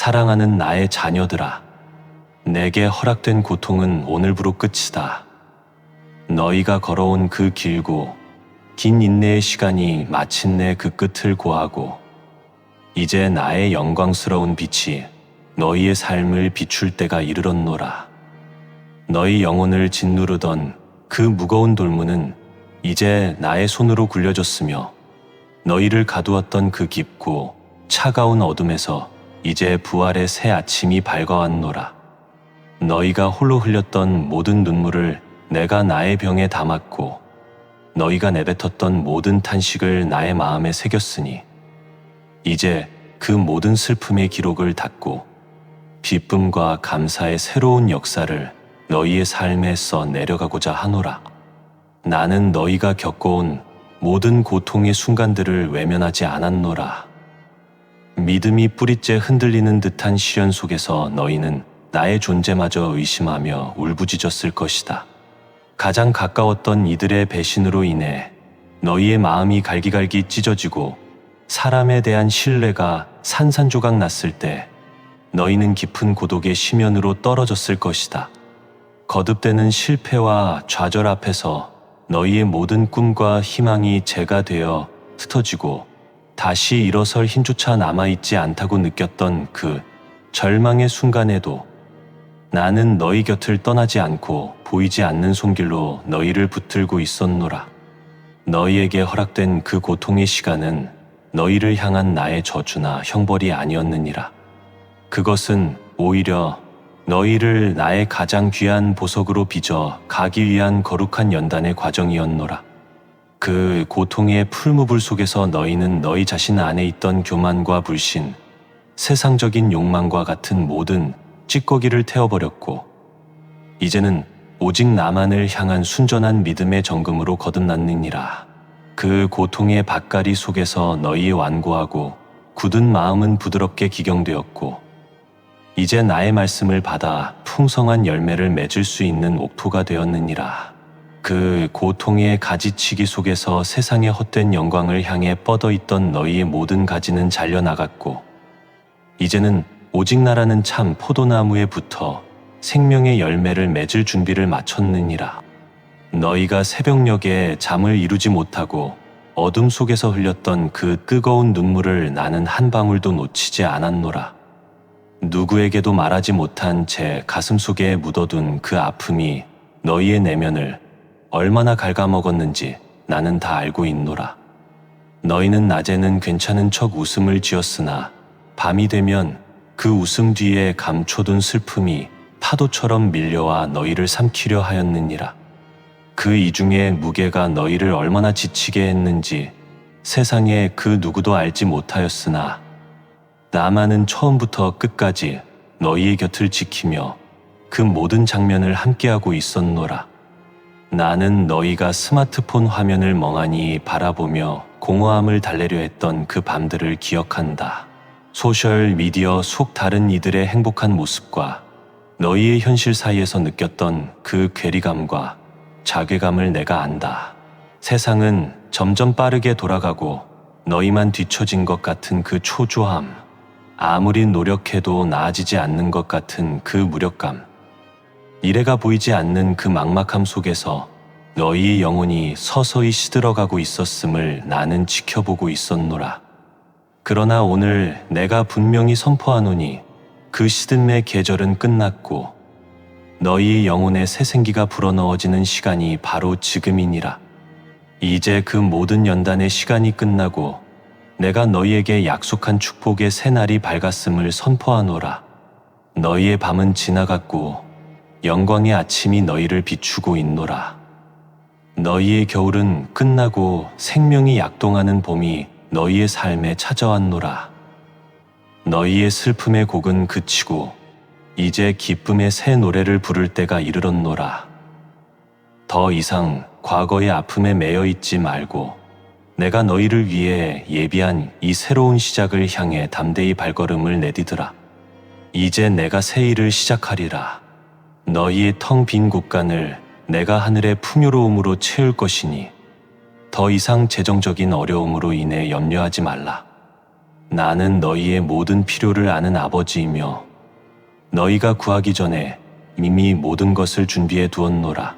사랑하는 나의 자녀들아, 내게 허락된 고통은 오늘부로 끝이다. 너희가 걸어온 그 길고 긴 인내의 시간이 마침내 그 끝을 고하고 이제 나의 영광스러운 빛이 너희의 삶을 비출 때가 이르렀노라. 너희 영혼을 짓누르던 그 무거운 돌무는 이제 나의 손으로 굴려졌으며 너희를 가두었던 그 깊고 차가운 어둠에서 이제 부활의 새 아침이 밝아왔노라. 너희가 홀로 흘렸던 모든 눈물을 내가 나의 병에 담았고 너희가 내뱉었던 모든 탄식을 나의 마음에 새겼으니 이제 그 모든 슬픔의 기록을 닫고 기쁨과 감사의 새로운 역사를 너희의 삶에 써 내려가고자 하노라. 나는 너희가 겪어온 모든 고통의 순간들을 외면하지 않았노라. 믿음이 뿌리째 흔들리는 듯한 시련 속에서 너희는 나의 존재마저 의심하며 울부짖었을 것이다. 가장 가까웠던 이들의 배신으로 인해 너희의 마음이 갈기갈기 찢어지고 사람에 대한 신뢰가 산산조각 났을 때 너희는 깊은 고독의 심연으로 떨어졌을 것이다. 거듭되는 실패와 좌절 앞에서 너희의 모든 꿈과 희망이 재가 되어 흩어지고 다시 일어설 힘조차 남아있지 않다고 느꼈던 그 절망의 순간에도 나는 너희 곁을 떠나지 않고 보이지 않는 손길로 너희를 붙들고 있었노라. 너희에게 허락된 그 고통의 시간은 너희를 향한 나의 저주나 형벌이 아니었느니라. 그것은 오히려 너희를 나의 가장 귀한 보석으로 빚어 가기 위한 거룩한 연단의 과정이었노라. 그 고통의 풀무불 속에서 너희는 너희 자신 안에 있던 교만과 불신, 세상적인 욕망과 같은 모든 찌꺼기를 태워버렸고 이제는 오직 나만을 향한 순전한 믿음의 정금으로 거듭났느니라. 그 고통의 밭가리 속에서 너희의 완고하고 굳은 마음은 부드럽게 기경되었고 이제 나의 말씀을 받아 풍성한 열매를 맺을 수 있는 옥토가 되었느니라. 그 고통의 가지치기 속에서 세상의 헛된 영광을 향해 뻗어있던 너희의 모든 가지는 잘려나갔고 이제는 오직 나라는 참 포도나무에 붙어 생명의 열매를 맺을 준비를 마쳤느니라. 너희가 새벽녘에 잠을 이루지 못하고 어둠 속에서 흘렸던 그 뜨거운 눈물을 나는 한 방울도 놓치지 않았노라. 누구에게도 말하지 못한 채 가슴 속에 묻어둔 그 아픔이 너희의 내면을 얼마나 갉아먹었는지 나는 다 알고 있노라. 너희는 낮에는 괜찮은 척 웃음을 지었으나 밤이 되면 그 웃음 뒤에 감춰둔 슬픔이 파도처럼 밀려와 너희를 삼키려 하였느니라. 그 이중의 무게가 너희를 얼마나 지치게 했는지 세상에 그 누구도 알지 못하였으나 나만은 처음부터 끝까지 너희의 곁을 지키며 그 모든 장면을 함께하고 있었노라. 나는 너희가 스마트폰 화면을 멍하니 바라보며 공허함을 달래려 했던 그 밤들을 기억한다. 소셜미디어 속 다른 이들의 행복한 모습과 너희의 현실 사이에서 느꼈던 그 괴리감과 자괴감을 내가 안다. 세상은 점점 빠르게 돌아가고 너희만 뒤처진 것 같은 그 초조함, 아무리 노력해도 나아지지 않는 것 같은 그 무력감, 미래가 보이지 않는 그 막막함 속에서 너희의 영혼이 서서히 시들어가고 있었음을 나는 지켜보고 있었노라. 그러나 오늘 내가 분명히 선포하노니 그 시든의 계절은 끝났고 너희의 영혼에 새 생기가 불어넣어지는 시간이 바로 지금이니라. 이제 그 모든 연단의 시간이 끝나고 내가 너희에게 약속한 축복의 새 날이 밝았음을 선포하노라. 너희의 밤은 지나갔고 영광의 아침이 너희를 비추고 있노라. 너희의 겨울은 끝나고 생명이 약동하는 봄이 너희의 삶에 찾아왔노라. 너희의 슬픔의 곡은 그치고 이제 기쁨의 새 노래를 부를 때가 이르렀노라. 더 이상 과거의 아픔에 매여 있지 말고 내가 너희를 위해 예비한 이 새로운 시작을 향해 담대히 발걸음을 내디드라. 이제 내가 새 일을 시작하리라. 너희의 텅 빈 곳간을 내가 하늘의 풍요로움으로 채울 것이니 더 이상 재정적인 어려움으로 인해 염려하지 말라. 나는 너희의 모든 필요를 아는 아버지이며 너희가 구하기 전에 이미 모든 것을 준비해 두었노라.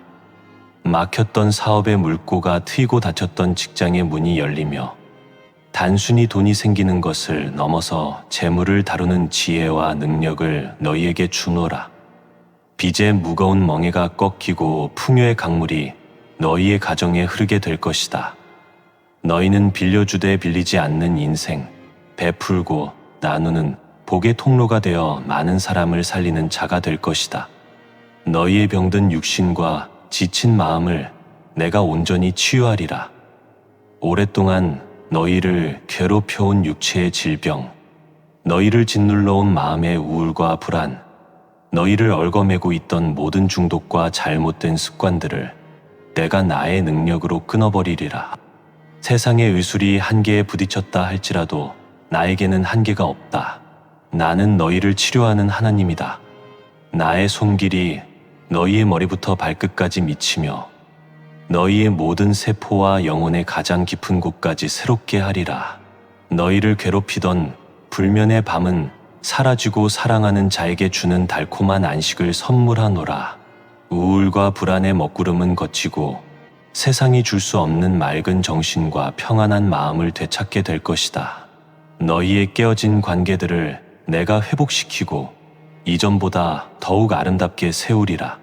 막혔던 사업의 물꼬가 트이고 닫혔던 직장의 문이 열리며 단순히 돈이 생기는 것을 넘어서 재물을 다루는 지혜와 능력을 너희에게 주노라. 빚의 무거운 멍에가 꺾이고 풍요의 강물이 너희의 가정에 흐르게 될 것이다. 너희는 빌려주되 빌리지 않는 인생, 베풀고 나누는 복의 통로가 되어 많은 사람을 살리는 자가 될 것이다. 너희의 병든 육신과 지친 마음을 내가 온전히 치유하리라. 오랫동안 너희를 괴롭혀온 육체의 질병, 너희를 짓눌러온 마음의 우울과 불안, 너희를 얽어매고 있던 모든 중독과 잘못된 습관들을 내가 나의 능력으로 끊어버리리라. 세상의 의술이 한계에 부딪혔다 할지라도 나에게는 한계가 없다. 나는 너희를 치료하는 하나님이다. 나의 손길이 너희의 머리부터 발끝까지 미치며 너희의 모든 세포와 영혼의 가장 깊은 곳까지 새롭게 하리라. 너희를 괴롭히던 불면의 밤은 사라지고 사랑하는 자에게 주는 달콤한 안식을 선물하노라. 우울과 불안의 먹구름은 거치고 세상이 줄 수 없는 맑은 정신과 평안한 마음을 되찾게 될 것이다. 너희의 깨어진 관계들을 내가 회복시키고 이전보다 더욱 아름답게 세우리라.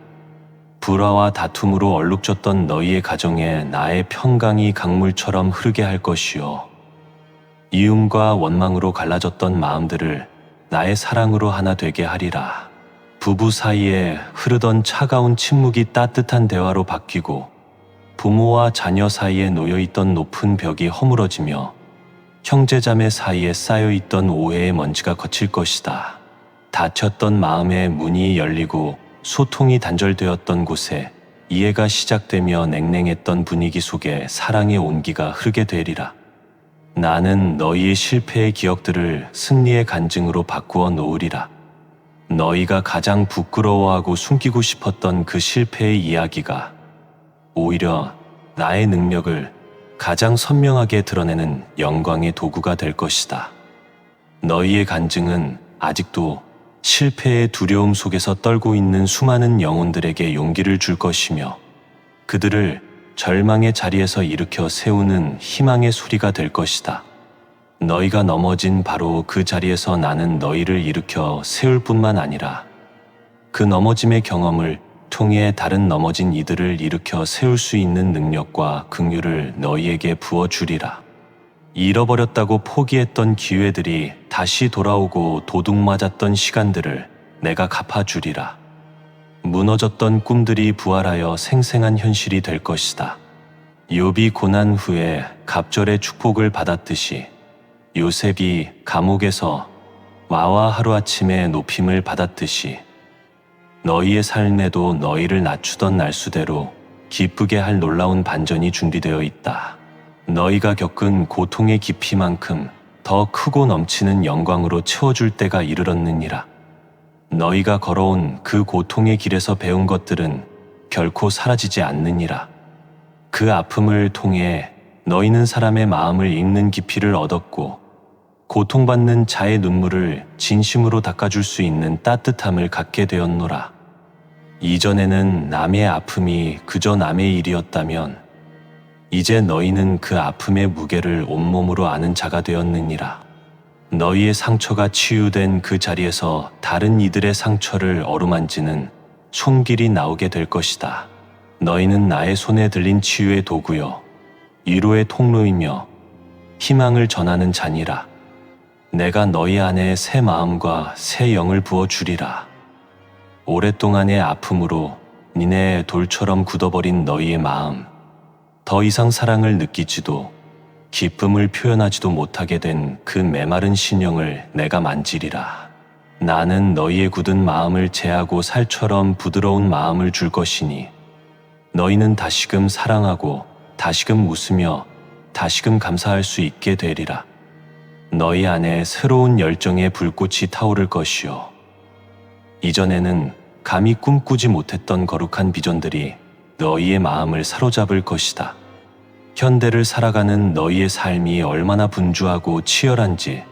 불화와 다툼으로 얼룩졌던 너희의 가정에 나의 평강이 강물처럼 흐르게 할 것이요. 이음과 원망으로 갈라졌던 마음들을 나의 사랑으로 하나 되게 하리라. 부부 사이에 흐르던 차가운 침묵이 따뜻한 대화로 바뀌고 부모와 자녀 사이에 놓여있던 높은 벽이 허물어지며 형제자매 사이에 쌓여있던 오해의 먼지가 거칠 것이다. 닫혔던 마음의 문이 열리고 소통이 단절되었던 곳에 이해가 시작되며 냉랭했던 분위기 속에 사랑의 온기가 흐르게 되리라. 나는 너희의 실패의 기억들을 승리의 간증으로 바꾸어 놓으리라. 너희가 가장 부끄러워하고 숨기고 싶었던 그 실패의 이야기가 오히려 나의 능력을 가장 선명하게 드러내는 영광의 도구가 될 것이다. 너희의 간증은 아직도 실패의 두려움 속에서 떨고 있는 수많은 영혼들에게 용기를 줄 것이며 그들을 절망의 자리에서 일으켜 세우는 희망의 소리가 될 것이다. 너희가 넘어진 바로 그 자리에서 나는 너희를 일으켜 세울 뿐만 아니라 그 넘어짐의 경험을 통해 다른 넘어진 이들을 일으켜 세울 수 있는 능력과 긍휼을 너희에게 부어주리라. 잃어버렸다고 포기했던 기회들이 다시 돌아오고 도둑맞았던 시간들을 내가 갚아주리라. 무너졌던 꿈들이 부활하여 생생한 현실이 될 것이다. 욥이 고난 후에 갑절의 축복을 받았듯이 요셉이 감옥에서 와와 하루아침에 높임을 받았듯이 너희의 삶에도 너희를 낮추던 날수대로 기쁘게 할 놀라운 반전이 준비되어 있다. 너희가 겪은 고통의 깊이만큼 더 크고 넘치는 영광으로 채워줄 때가 이르렀느니라. 너희가 걸어온 그 고통의 길에서 배운 것들은 결코 사라지지 않느니라. 그 아픔을 통해 너희는 사람의 마음을 읽는 깊이를 얻었고 고통받는 자의 눈물을 진심으로 닦아줄 수 있는 따뜻함을 갖게 되었노라. 이전에는 남의 아픔이 그저 남의 일이었다면 이제 너희는 그 아픔의 무게를 온몸으로 아는 자가 되었느니라. 너희의 상처가 치유된 그 자리에서 다른 이들의 상처를 어루만지는 손길이 나오게 될 것이다. 너희는 나의 손에 들린 치유의 도구요 위로의 통로이며 희망을 전하는 자니라. 내가 너희 안에 새 마음과 새 영을 부어주리라. 오랫동안의 아픔으로 니네 돌처럼 굳어버린 너희의 마음, 더 이상 사랑을 느끼지도 기쁨을 표현하지도 못하게 된 그 메마른 신령을 내가 만지리라. 나는 너희의 굳은 마음을 제하고 살처럼 부드러운 마음을 줄 것이니 너희는 다시금 사랑하고 다시금 웃으며 다시금 감사할 수 있게 되리라. 너희 안에 새로운 열정의 불꽃이 타오를 것이요 이전에는 감히 꿈꾸지 못했던 거룩한 비전들이 너희의 마음을 사로잡을 것이다. 현대를 살아가는 너희의 삶이 얼마나 분주하고 치열한지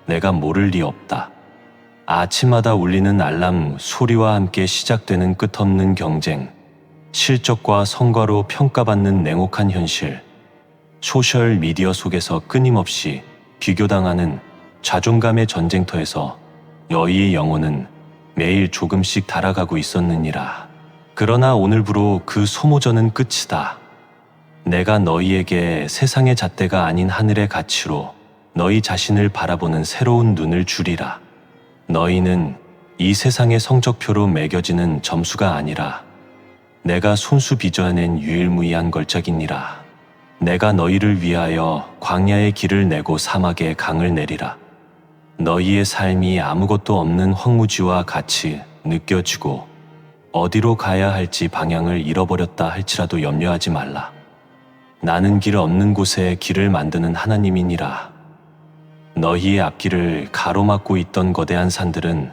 내가 모를 리 없다. 아침마다 울리는 알람 소리와 함께 시작되는 끝없는 경쟁, 실적과 성과로 평가받는 냉혹한 현실, 소셜 미디어 속에서 끊임없이 비교당하는 자존감의 전쟁터에서 너희의 영혼은 매일 조금씩 달아가고 있었느니라. 그러나 오늘부로 그 소모전은 끝이다. 내가 너희에게 세상의 잣대가 아닌 하늘의 가치로 너희 자신을 바라보는 새로운 눈을 주리라. 너희는 이 세상의 성적표로 매겨지는 점수가 아니라 내가 손수 빚어낸 유일무이한 걸작이니라. 내가 너희를 위하여 광야의 길을 내고 사막에 강을 내리라. 너희의 삶이 아무것도 없는 황무지와 같이 느껴지고 어디로 가야 할지 방향을 잃어버렸다 할지라도 염려하지 말라. 나는 길 없는 곳에 길을 만드는 하나님이니라. 너희의 앞길을 가로막고 있던 거대한 산들은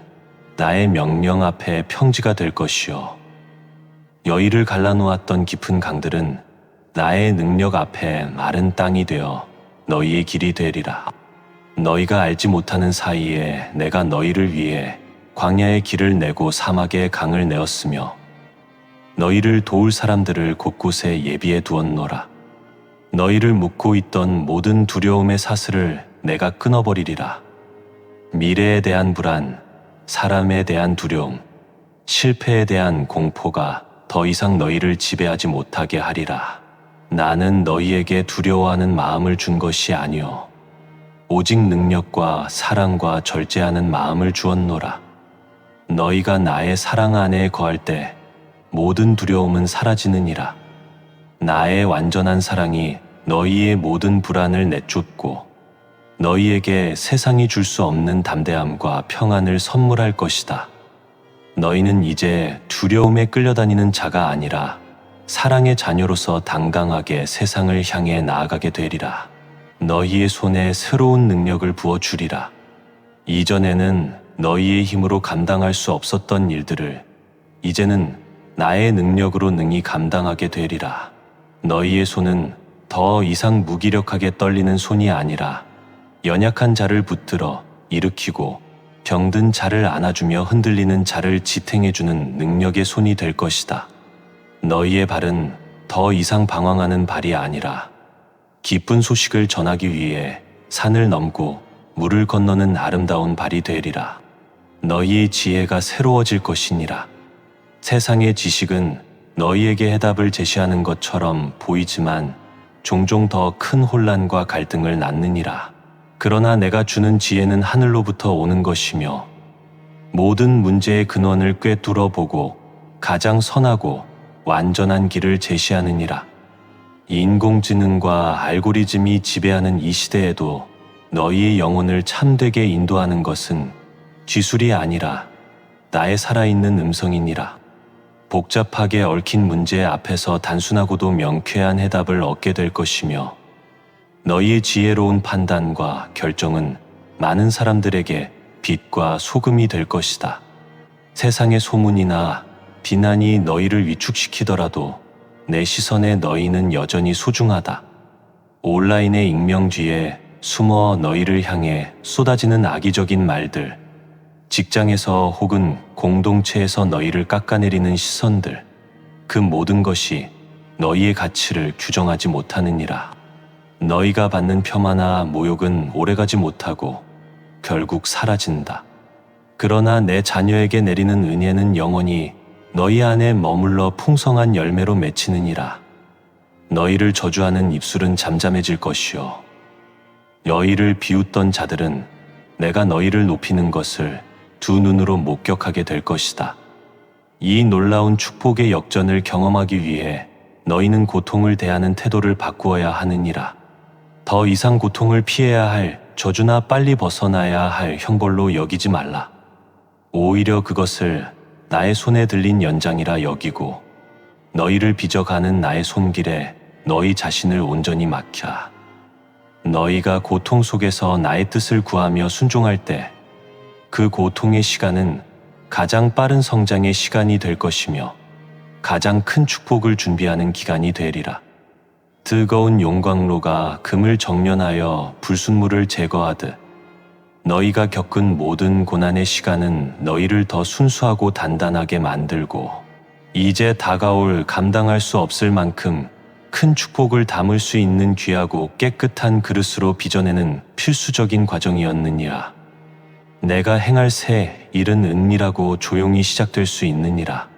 나의 명령 앞에 평지가 될 것이요, 여의를 갈라놓았던 깊은 강들은 나의 능력 앞에 마른 땅이 되어 너희의 길이 되리라. 너희가 알지 못하는 사이에 내가 너희를 위해 광야의 길을 내고 사막에 강을 내었으며 너희를 도울 사람들을 곳곳에 예비해 두었노라. 너희를 묶고 있던 모든 두려움의 사슬을 내가 끊어버리리라. 미래에 대한 불안, 사람에 대한 두려움, 실패에 대한 공포가 더 이상 너희를 지배하지 못하게 하리라. 나는 너희에게 두려워하는 마음을 준 것이 아니요 오직 능력과 사랑과 절제하는 마음을 주었노라. 너희가 나의 사랑 안에 거할 때 모든 두려움은 사라지느니라. 나의 완전한 사랑이 너희의 모든 불안을 내쫓고 너희에게 세상이 줄 수 없는 담대함과 평안을 선물할 것이다. 너희는 이제 두려움에 끌려다니는 자가 아니라 사랑의 자녀로서 당당하게 세상을 향해 나아가게 되리라. 너희의 손에 새로운 능력을 부어주리라. 이전에는 너희의 힘으로 감당할 수 없었던 일들을 이제는 나의 능력으로 능히 감당하게 되리라. 너희의 손은 더 이상 무기력하게 떨리는 손이 아니라 연약한 자를 붙들어 일으키고 병든 자를 안아주며 흔들리는 자를 지탱해주는 능력의 손이 될 것이다. 너희의 발은 더 이상 방황하는 발이 아니라 기쁜 소식을 전하기 위해 산을 넘고 물을 건너는 아름다운 발이 되리라. 너희의 지혜가 새로워질 것이니라. 세상의 지식은 너희에게 해답을 제시하는 것처럼 보이지만 종종 더 큰 혼란과 갈등을 낳느니라. 그러나 내가 주는 지혜는 하늘로부터 오는 것이며 모든 문제의 근원을 꿰뚫어 보고 가장 선하고 완전한 길을 제시하느니라. 인공지능과 알고리즘이 지배하는 이 시대에도 너희의 영혼을 참되게 인도하는 것은 기술이 아니라 나의 살아있는 음성이니라. 복잡하게 얽힌 문제 앞에서 단순하고도 명쾌한 해답을 얻게 될 것이며 너희의 지혜로운 판단과 결정은 많은 사람들에게 빛과 소금이 될 것이다. 세상의 소문이나 비난이 너희를 위축시키더라도 내 시선에 너희는 여전히 소중하다. 온라인의 익명 뒤에 숨어 너희를 향해 쏟아지는 악의적인 말들, 직장에서 혹은 공동체에서 너희를 깎아내리는 시선들, 그 모든 것이 너희의 가치를 규정하지 못하느니라. 너희가 받는 폄하나 모욕은 오래가지 못하고 결국 사라진다. 그러나 내 자녀에게 내리는 은혜는 영원히 너희 안에 머물러 풍성한 열매로 맺히느니라. 너희를 저주하는 입술은 잠잠해질 것이요 너희를 비웃던 자들은 내가 너희를 높이는 것을 두 눈으로 목격하게 될 것이다. 이 놀라운 축복의 역전을 경험하기 위해 너희는 고통을 대하는 태도를 바꾸어야 하느니라. 더 이상 고통을 피해야 할 저주나 빨리 벗어나야 할 형벌로 여기지 말라. 오히려 그것을 나의 손에 들린 연장이라 여기고 너희를 빚어가는 나의 손길에 너희 자신을 온전히 맡겨. 너희가 고통 속에서 나의 뜻을 구하며 순종할 때 그 고통의 시간은 가장 빠른 성장의 시간이 될 것이며 가장 큰 축복을 준비하는 기간이 되리라. 뜨거운 용광로가 금을 정련하여 불순물을 제거하듯 너희가 겪은 모든 고난의 시간은 너희를 더 순수하고 단단하게 만들고 이제 다가올 감당할 수 없을 만큼 큰 축복을 담을 수 있는 귀하고 깨끗한 그릇으로 빚어내는 필수적인 과정이었느니라. 내가 행할 새 일은 은밀하고 조용히 시작될 수 있느니라.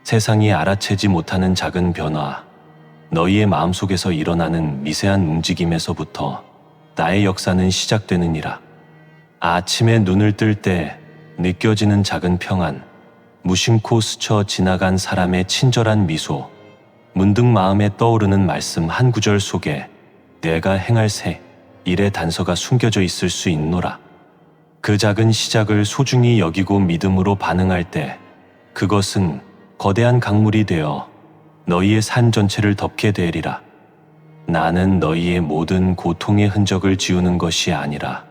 세상이 알아채지 못하는 작은 변화, 너희의 마음속에서 일어나는 미세한 움직임에서부터 나의 역사는 시작되느니라. 아침에 눈을 뜰 때 느껴지는 작은 평안, 무심코 스쳐 지나간 사람의 친절한 미소, 문득 마음에 떠오르는 말씀 한 구절 속에 내가 행할 새 일의 단서가 숨겨져 있을 수 있노라. 그 작은 시작을 소중히 여기고 믿음으로 반응할 때 그것은 거대한 강물이 되어 너희의 삶 전체를 덮게 되리라. 나는 너희의 모든 고통의 흔적을 지우는 것이 아니라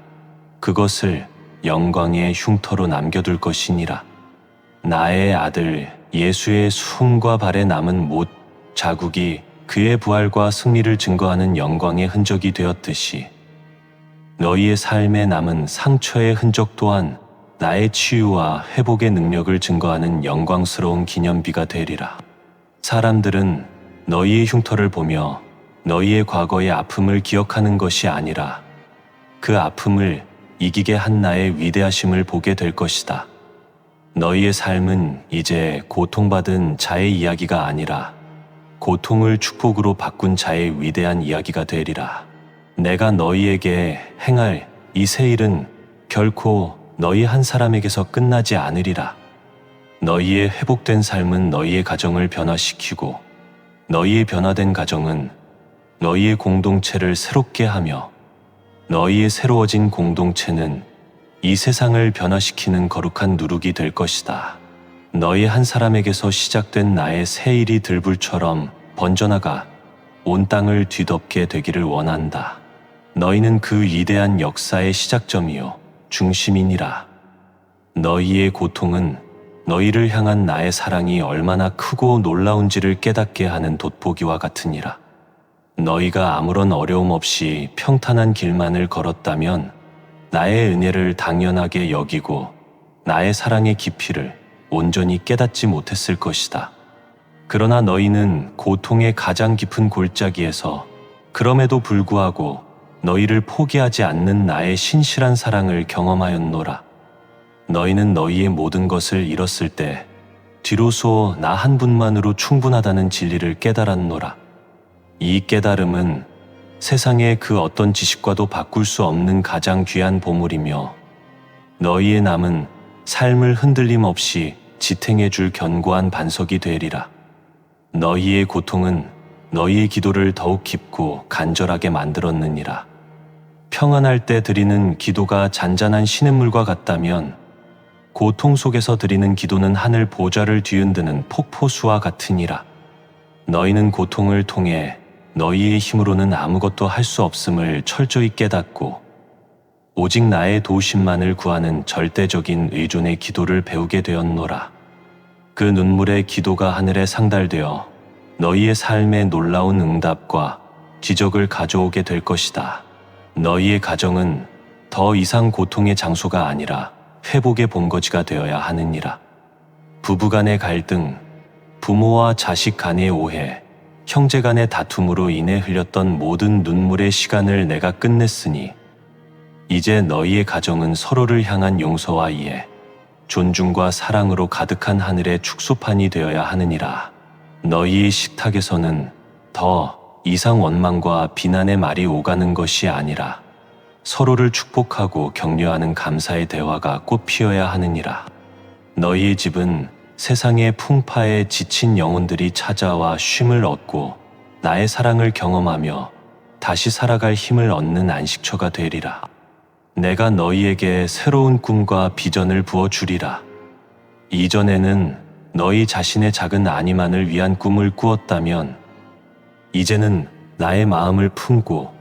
그것을 영광의 흉터로 남겨둘 것이니라. 나의 아들 예수의 숨과 발에 남은 못 자국이 그의 부활과 승리를 증거하는 영광의 흔적이 되었듯이 너희의 삶에 남은 상처의 흔적 또한 나의 치유와 회복의 능력을 증거하는 영광스러운 기념비가 되리라. 사람들은 너희의 흉터를 보며 너희의 과거의 아픔을 기억하는 것이 아니라 그 아픔을 이기게 한 나의 위대하심을 보게 될 것이다. 너희의 삶은 이제 고통받은 자의 이야기가 아니라 고통을 축복으로 바꾼 자의 위대한 이야기가 되리라. 내가 너희에게 행할 이 새 일은 결코 너희 한 사람에게서 끝나지 않으리라. 너희의 회복된 삶은 너희의 가정을 변화시키고 너희의 변화된 가정은 너희의 공동체를 새롭게 하며 너희의 새로워진 공동체는 이 세상을 변화시키는 거룩한 누룩이 될 것이다. 너희 한 사람에게서 시작된 나의 새 일이 들불처럼 번져나가 온 땅을 뒤덮게 되기를 원한다. 너희는 그 위대한 역사의 시작점이요 중심이니라. 너희의 고통은 너희를 향한 나의 사랑이 얼마나 크고 놀라운지를 깨닫게 하는 돋보기와 같으니라. 너희가 아무런 어려움 없이 평탄한 길만을 걸었다면 나의 은혜를 당연하게 여기고 나의 사랑의 깊이를 온전히 깨닫지 못했을 것이다. 그러나 너희는 고통의 가장 깊은 골짜기에서 그럼에도 불구하고 너희를 포기하지 않는 나의 신실한 사랑을 경험하였노라. 너희는 너희의 모든 것을 잃었을 때 뒤로소 나 한 분만으로 충분하다는 진리를 깨달았노라. 이 깨달음은 세상의 그 어떤 지식과도 바꿀 수 없는 가장 귀한 보물이며 너희의 남은 삶을 흔들림 없이 지탱해 줄 견고한 반석이 되리라. 너희의 고통은 너희의 기도를 더욱 깊고 간절하게 만들었느니라. 평안할 때 드리는 기도가 잔잔한 시냇물과 같다면 고통 속에서 드리는 기도는 하늘 보좌를 뒤흔드는 폭포수와 같으니라. 너희는 고통을 통해 너희의 힘으로는 아무것도 할 수 없음을 철저히 깨닫고 오직 나의 도우심만을 구하는 절대적인 의존의 기도를 배우게 되었노라. 그 눈물의 기도가 하늘에 상달되어 너희의 삶에 놀라운 응답과 기적을 가져오게 될 것이다. 너희의 가정은 더 이상 고통의 장소가 아니라 회복의 본거지가 되어야 하느니라. 부부 간의 갈등, 부모와 자식 간의 오해, 형제 간의 다툼으로 인해 흘렸던 모든 눈물의 시간을 내가 끝냈으니 이제 너희의 가정은 서로를 향한 용서와 이해, 존중과 사랑으로 가득한 하늘의 축소판이 되어야 하느니라. 너희의 식탁에서는 더 이상 원망과 비난의 말이 오가는 것이 아니라 서로를 축복하고 격려하는 감사의 대화가 꽃피어야 하느니라. 너희의 집은 세상의 풍파에 지친 영혼들이 찾아와 쉼을 얻고 나의 사랑을 경험하며 다시 살아갈 힘을 얻는 안식처가 되리라. 내가 너희에게 새로운 꿈과 비전을 부어주리라. 이전에는 너희 자신의 작은 안위만을 위한 꿈을 꾸었다면 이제는 나의 마음을 품고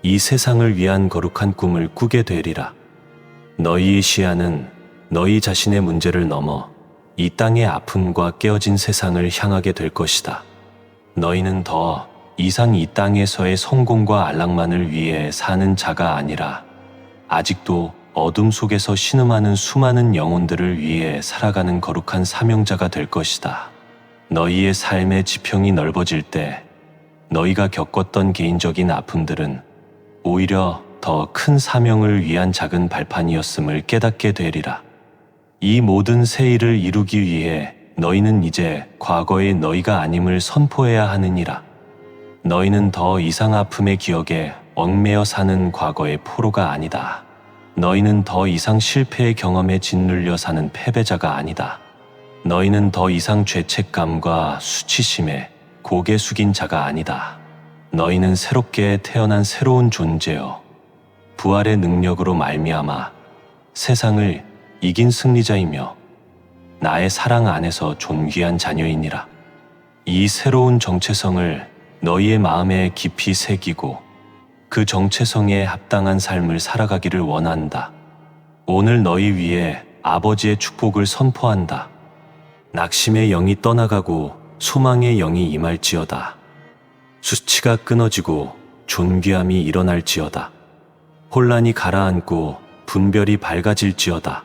이 세상을 위한 거룩한 꿈을 꾸게 되리라. 너희의 시야는 너희 자신의 문제를 넘어 이 땅의 아픔과 깨어진 세상을 향하게 될 것이다. 너희는 더 이상 이 땅에서의 성공과 안락만을 위해 사는 자가 아니라 아직도 어둠 속에서 신음하는 수많은 영혼들을 위해 살아가는 거룩한 사명자가 될 것이다. 너희의 삶의 지평이 넓어질 때 너희가 겪었던 개인적인 아픔들은 오히려 더 큰 사명을 위한 작은 발판이었음을 깨닫게 되리라. 이 모든 새 일을 이루기 위해 너희는 이제 과거의 너희가 아님을 선포해야 하느니라. 너희는 더 이상 아픔의 기억에 얽매여 사는 과거의 포로가 아니다. 너희는 더 이상 실패의 경험에 짓눌려 사는 패배자가 아니다. 너희는 더 이상 죄책감과 수치심에 고개 숙인 자가 아니다. 너희는 새롭게 태어난 새로운 존재여 부활의 능력으로 말미암아 세상을 이긴 승리자이며 나의 사랑 안에서 존귀한 자녀이니라. 이 새로운 정체성을 너희의 마음에 깊이 새기고 그 정체성에 합당한 삶을 살아가기를 원한다. 오늘 너희 위에 아버지의 축복을 선포한다. 낙심의 영이 떠나가고 소망의 영이 임할지어다. 수치가 끊어지고 존귀함이 일어날지어다. 혼란이 가라앉고 분별이 밝아질지어다.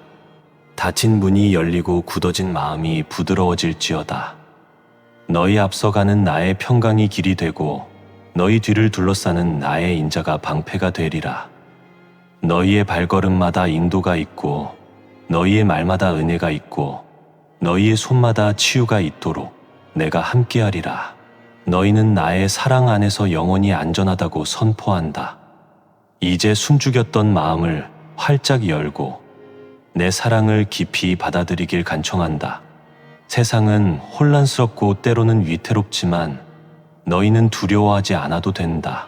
닫힌 문이 열리고 굳어진 마음이 부드러워질지어다. 너희 앞서가는 나의 평강이 길이 되고 너희 뒤를 둘러싸는 나의 인자가 방패가 되리라. 너희의 발걸음마다 인도가 있고 너희의 말마다 은혜가 있고 너희의 손마다 치유가 있도록 내가 함께하리라. 너희는 나의 사랑 안에서 영원히 안전하다고 선포한다. 이제 숨죽였던 마음을 활짝 열고 내 사랑을 깊이 받아들이길 간청한다. 세상은 혼란스럽고 때로는 위태롭지만 너희는 두려워하지 않아도 된다.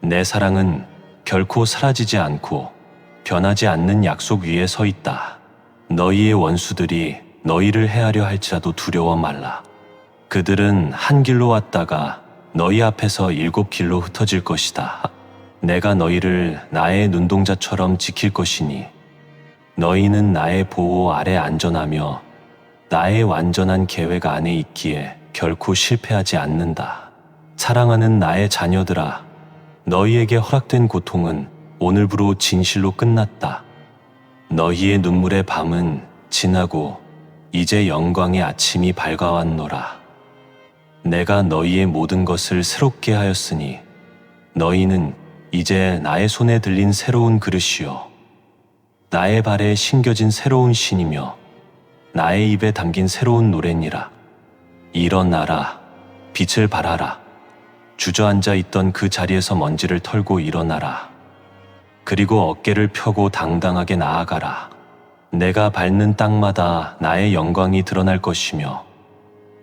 내 사랑은 결코 사라지지 않고 변하지 않는 약속 위에 서 있다. 너희의 원수들이 너희를 해하려 할지라도 두려워 말라. 그들은 한 길로 왔다가 너희 앞에서 7길로 흩어질 것이다. 내가 너희를 나의 눈동자처럼 지킬 것이니 너희는 나의 보호 아래 안전하며 나의 완전한 계획 안에 있기에 결코 실패하지 않는다. 사랑하는 나의 자녀들아, 너희에게 허락된 고통은 오늘부로 진실로 끝났다. 너희의 눈물의 밤은 지나고 이제 영광의 아침이 밝아왔노라. 내가 너희의 모든 것을 새롭게 하였으니 너희는 이제 나의 손에 들린 새로운 그릇이요 나의 발에 신겨진 새로운 신이며 나의 입에 담긴 새로운 노래니라. 일어나라, 빛을 발하라. 주저앉아 있던 그 자리에서 먼지를 털고 일어나라. 그리고 어깨를 펴고 당당하게 나아가라. 내가 밟는 땅마다 나의 영광이 드러날 것이며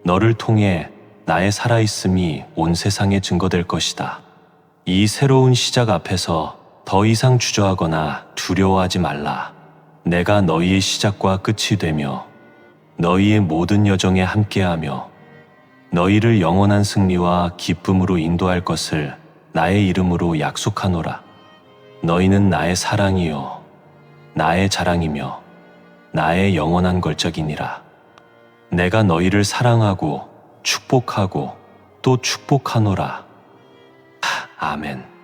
너를 통해 나의 살아있음이 온 세상에 증거될 것이다. 이 새로운 시작 앞에서 더 이상 주저하거나 두려워하지 말라. 내가 너희의 시작과 끝이 되며 너희의 모든 여정에 함께하며 너희를 영원한 승리와 기쁨으로 인도할 것을 나의 이름으로 약속하노라. 너희는 나의 사랑이요 나의 자랑이며 나의 영원한 걸작이니라. 내가 너희를 사랑하고 축복하고 또 축복하노라. 아멘.